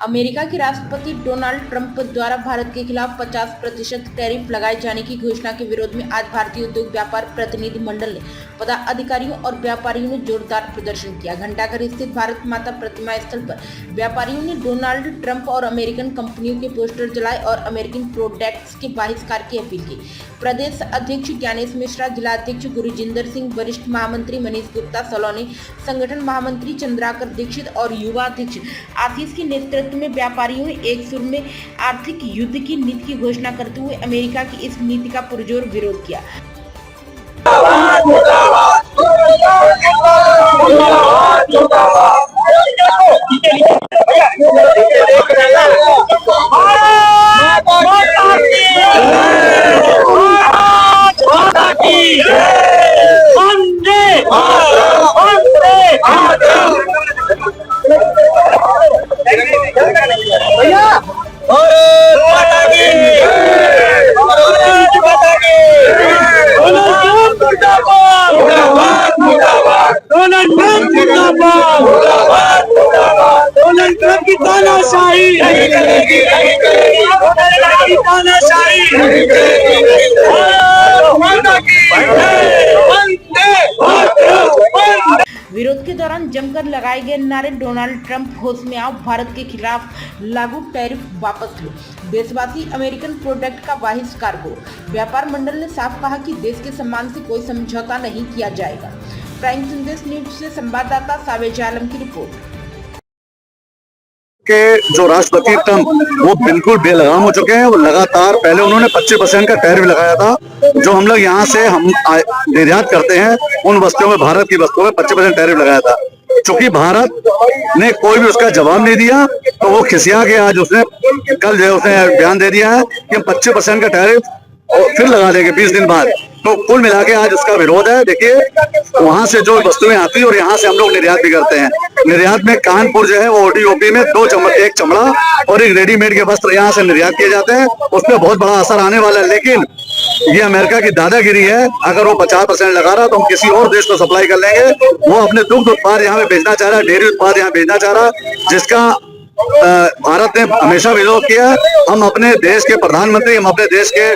America के राष्ट्रपति Donald Trump द्वारा भारत के खिलाफ 50% टैरिफ लगाए जाने की घोषणा के विरोध में आज भारतीय उद्योग व्यापार प्रतिनिधि मंडल ने पदाधिकारियों और व्यापारियों ने जोरदार प्रदर्शन किया। घंटाघर स्थित भारत माता प्रतिमा स्थल पर व्यापारियों ने डोनाल्ड ट्रंप और अमेरिकन कंपनियों के पोस्टर जलाए और अमेरिकन प्रोडक्ट्स के बहिष्कार की अपील की। प्रदेश अध्यक्ष ज्ञानेश मिश्रा, जिला अध्यक्ष गुरुजिंदर सिंह, वरिष्ठ महामंत्री मनीष गुप्ता सलोनी, संगठन महामंत्री चंद्राकर दीक्षित और युवा अध्यक्ष आशीष के नेतृत्व में व्यापारियों ने एक सुर में आर्थिक युद्ध की नीति की घोषणा करते हुए अमेरिका की इस नीति का पुरजोर विरोध किया। डोनाल्ड ट्रंप की तानाशाही, विरोध के दौरान जमकर लगाए गए नारे डोनाल्ड ट्रंप होश में आओ, भारत के खिलाफ लागू टैरिफ वापस लो, देशवासी अमेरिकन प्रोडक्ट का बहिष्कार करो। व्यापार मंडल ने साफ कहा कि देश के सम्मान से कोई समझौता नहीं किया जाएगा। प्राइम संदेश न्यूज से संवाददाता सावेज आलम की रिपोर्ट। के जो राष्ट्रपति ट्रंप वो बिल्कुल बेलगाम हो चुके हैं। वो लगातार पहले उन्होंने 25% का टैरिफ लगाया था, जो हम लोग यहाँ से हम निर्यात करते हैं उन वस्तुओं में, भारत की वस्तुओं में 25% टैरिफ लगाया था। चूंकि भारत ने कोई भी उसका जवाब नहीं दिया तो वो खिसिया के आज उसने कल जो है उसने बयान दे दिया है कि हम 25% का टैरिफ फिर लगा देंगे 20 दिन बाद। तो कुल मिला के आज उसका विरोध है। देखिए वहां से जो वस्तुएं आती है और यहाँ से हम लोग निर्यात भी करते हैं। निर्यात में कानपुर जो है वो ओडीओपी में एक चमड़ा और एक रेडीमेड के वस्त्र यहाँ से निर्यात किए जाते हैं। उसमें बहुत बड़ा असर आने वाला है। लेकिन ये अमेरिका की दादागिरी है। अगर वो 50% लगा रहा तो हम किसी और देश को सप्लाई कर लेंगे। वो अपने दुग्ध उत्पाद यहाँ पे भेजना चाह रहा है, डेयरी उत्पाद यहाँ भेजना चाह रहा है, जिसका भारत ने हमेशा विरोध किया। हम अपने देश के प्रधानमंत्री, हम अपने देश के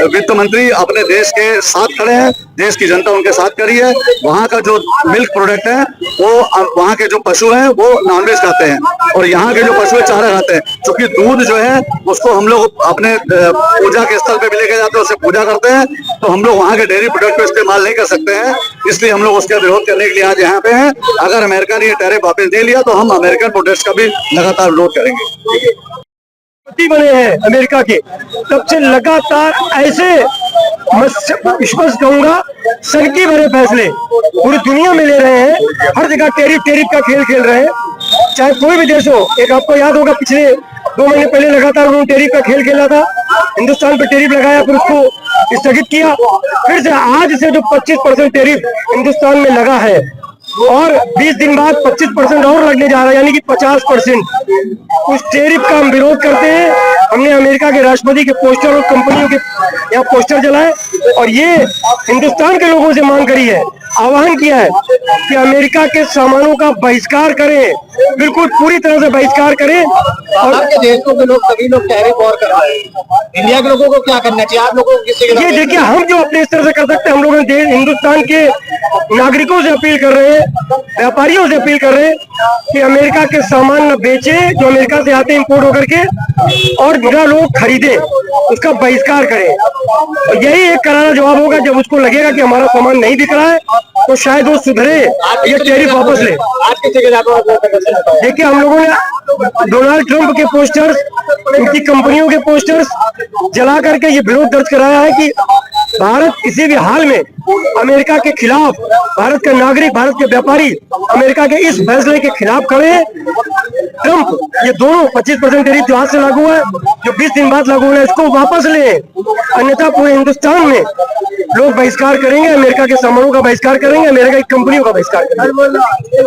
वित्त मंत्री अपने देश के साथ खड़े हैं। देश की जनता उनके साथ खड़ी है। वहाँ का जो मिल्क प्रोडक्ट है वो, वहाँ के जो पशु हैं वो नॉनवेज खाते हैं और यहाँ के जो पशु है चारा खाते हैं। क्योंकि दूध जो है उसको हम लोग अपने पूजा के स्थल पे भी लेके जाते हैं, उससे पूजा करते हैं, तो हम लोग वहाँ के डेयरी प्रोडक्ट को इस्तेमाल नहीं कर सकते हैं। इसलिए हम लोग उसका विरोध करने के लिए आज यहाँ पे हैं। अगर अमेरिका ने ये टैरिफ वापस दे लिया तो हम अमेरिकन प्रोडक्ट्स का भी लगातार विरोध करेंगे। बने हैं अमेरिका के, तब से लगातार ऐसे स्पष्ट कहूंगा सनकी भरे फैसले पूरी दुनिया में ले रहे हैं। हर जगह टैरिफ का खेल खेल रहे हैं, चाहे कोई भी देश हो। एक आपको याद होगा पिछले 2 महीने पहले लगातार उन्होंने टैरिफ का खेल खेला था, हिंदुस्तान पे टैरिफ लगाया, फिर उसको स्थगित किया। फिर से आज से जो 25% टैरिफ हिंदुस्तान में लगा है और 20 दिन बाद 25% और लगने जा रहा है, यानी कि 50%। उस टैरिफ का हम विरोध करते हैं। हमने अमेरिका के राष्ट्रपति के पोस्टर और कंपनियों के यहाँ पोस्टर जलाए और ये हिंदुस्तान के लोगों से मांग करी है, आह्वान किया है कि अमेरिका के सामानों का बहिष्कार करें, बिल्कुल पूरी तरह से बहिष्कार करें। और आपके देशों के लोग, सभी लोग टैरिफ और कर रहे हैं, इंडिया के लोगों को क्या करना चाहिए? आप लोगों को किसी ये देखिए, हम जो अपने स्तर से कर सकते हैं, हम लोग हिंदुस्तान के नागरिकों से अपील कर रहे हैं, व्यापारियों से अपील कर रहे हैं कि अमेरिका के सामान न बेचे जो अमेरिका से आते हैं इंपोर्ट होकर के, और बिना लोग खरीदे उसका बहिष्कार करें। और यही एक करारा जवाब होगा। जब उसको लगेगा कि हमारा सामान नहीं बिक रहा है तो शायद वो सुधरे, ये टैरिफ वापस ले। देखिए, हम लोगों ने डोनाल्ड ट्रंप के पोस्टर्स, उनकी कंपनियों के पोस्टर्स जला करके ये विरोध दर्ज कराया है कि भारत किसी भी हाल में अमेरिका के खिलाफ, भारत के नागरिक, भारत के व्यापारी अमेरिका के इस फैसले के खिलाफ खड़े हैं। ट्रंप ये दोनों 25% टैरिफ जो आज से लागू है, जो 20 दिन बाद लागू है, इसको वापस ले, अन्यथा पूरे हिंदुस्तान में लोग बहिष्कार करेंगे, अमेरिका के सामानों का बहिष्कार करेंगे, अमेरिका की कंपनियों का बहिष्कार करेंगे।